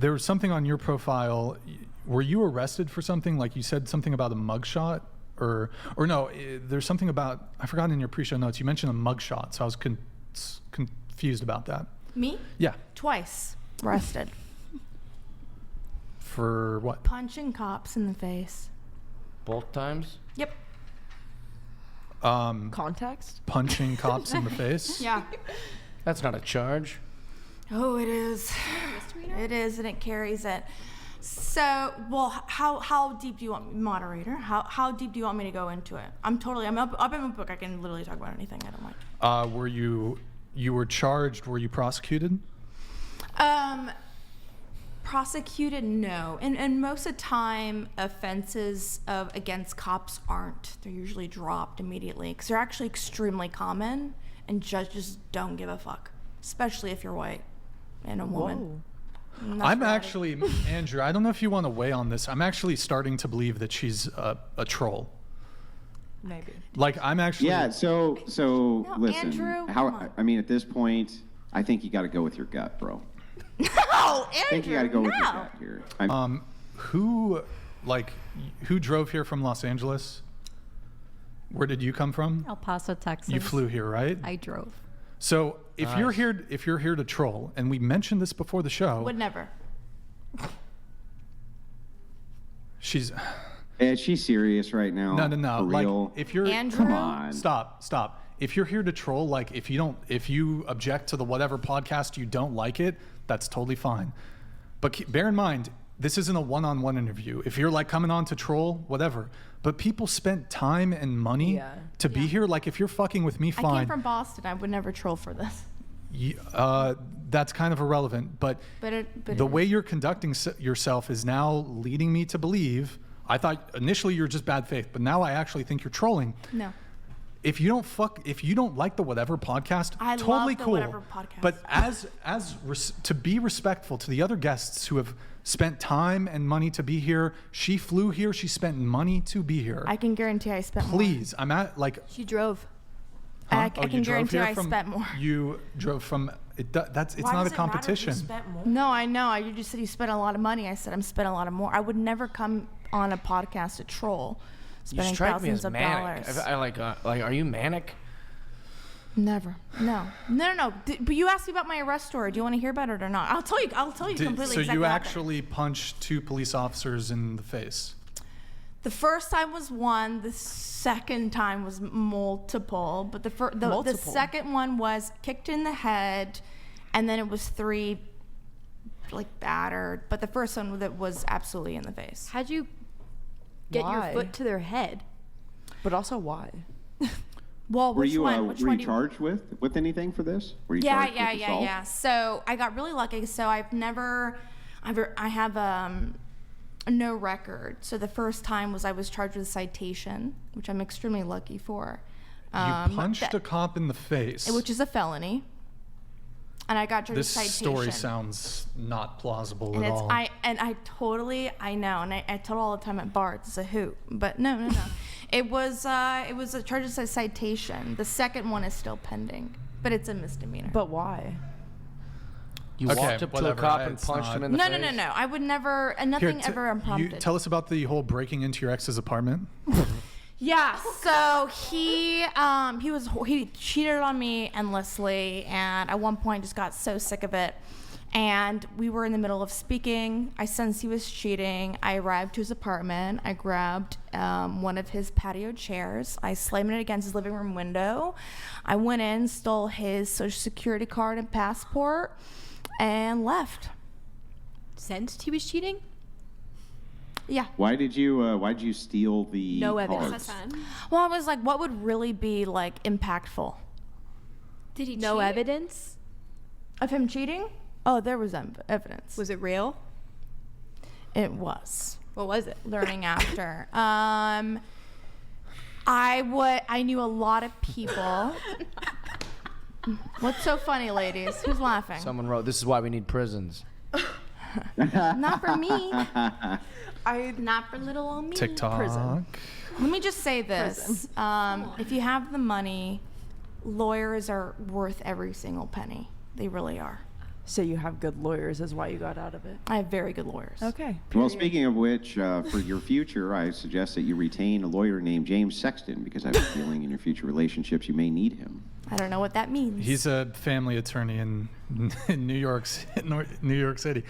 There was something on your profile. Were you arrested for something? Like you said something about a mugshot, or no? There's something about, I forgot in your pre-show notes. You mentioned a mugshot, so I was confused about that. Me? Yeah. Twice arrested. For what? Punching cops in the face. Both times? Yep. Context? Punching cops in the face? Yeah. That's not a charge. Oh, it is. It is, and it carries it. So, well, how deep do you want me, moderator? How deep do you want me to go into it? I'm up in my book. I can literally talk about anything. I don't mind. Were you were charged? Were you prosecuted? Prosecuted, no. And most of the time, offenses against cops aren't. They're usually dropped immediately because they're actually extremely common, and judges don't give a fuck, especially if you're white and a woman. I'm actually, Andrew, I don't know if you want to weigh on this. I'm actually starting to believe that she's a troll. Maybe. Like, I'm actually... Yeah, so No, listen. Andrew, come on. I mean, at this point, I think you got to go with your gut, bro. No, Andrew, I think you got to go with your gut here. Who drove here from Los Angeles? Where did you come from? El Paso, Texas. You flew here, right? I drove. So if you're here to troll, and we mentioned this before the show, would never. She's serious right now. No. For Like, real? if you're, Andrew? Come on. Stop. If you're here to troll, like, if you object to the whatever podcast, you don't like it, that's totally fine. But bear in mind, this isn't a one-on-one interview. If you're like coming on to troll, whatever. But people spent time and money to be here. Like, if you're fucking with me, fine. I came from Boston. I would never troll for this. That's kind of irrelevant. But the way you're conducting yourself is now leading me to believe. I thought initially you were just bad faith, but now I actually think you're trolling. No. If you don't like the whatever podcast, I totally love the cool. whatever podcast. But to be respectful to the other guests who have spent time and money to be here, she flew here, she spent money to be here. I can guarantee I spent more. Please, I'm at like. She drove. I Oh, can guarantee I spent more. You drove from. It's Why not does a it matter if you competition. spent more? No, I know. You just said you spent a lot of money. I said I'm spending a lot of more. I would never come on a podcast to troll, You spending strike me thousands as of manic. dollars. I like, are you manic? Never. No. But you asked me about my arrest story. Do you want to hear about it or not? I'll tell you completely So exactly you what happened. actually punched 2 police officers in the face. The first time was one. The second time was multiple. But the second one was kicked in the head, and then it was 3, like, battered. But the first one that was absolutely in the face. How'd you get your Why? foot to their head? But also, why? Well, Were which you one? Which one do you- charged with anything for this? Were you Yeah. charged with assault? So I got really lucky. So I have no record. So the first time was I was charged with a citation, which I'm extremely lucky for. You punched a cop in the face. Which is a felony. And I got charged with This citation. story sounds not plausible and at it's all. I know, and I tell all the time at bars, it's a hoot. But no. It was a charge of citation. The second one is still pending, but it's a misdemeanor. But why? You Okay, walked up to a whatever, cop and it's punched not- him in the face? No. I would never, and Here, nothing ever unprompted. Tell us about the whole breaking into your ex's apartment. Yeah, so he cheated on me endlessly, and at one point just got so sick of it. And we were in the middle of speaking. I sensed he was cheating. I arrived to his apartment. I grabbed one of his patio chairs. I slammed it against his living room window. I went in, stole his social security card and passport, and left. Sensed he was cheating? Yeah. Why did you steal the No cards? evidence. Well, I was like, what would really be like impactful? Did he no cheat? evidence? Of him cheating? Oh, there was evidence. Was it real? It was. What was it? Learning after. I knew a lot of people. What's so funny, ladies? Who's laughing? Someone wrote, "This is why we need prisons." Not for me. Not for little old me. TikTok. Prison. Let me just say this. If you have the money, lawyers are worth every single penny. They really are. So you have good lawyers is why you got out of it. I have very good lawyers. Okay. Well, speaking of which, for your future, I suggest that you retain a lawyer named James Sexton, because I have a feeling in your future relationships you may need him. I don't know what that means. He's a family attorney in New York City.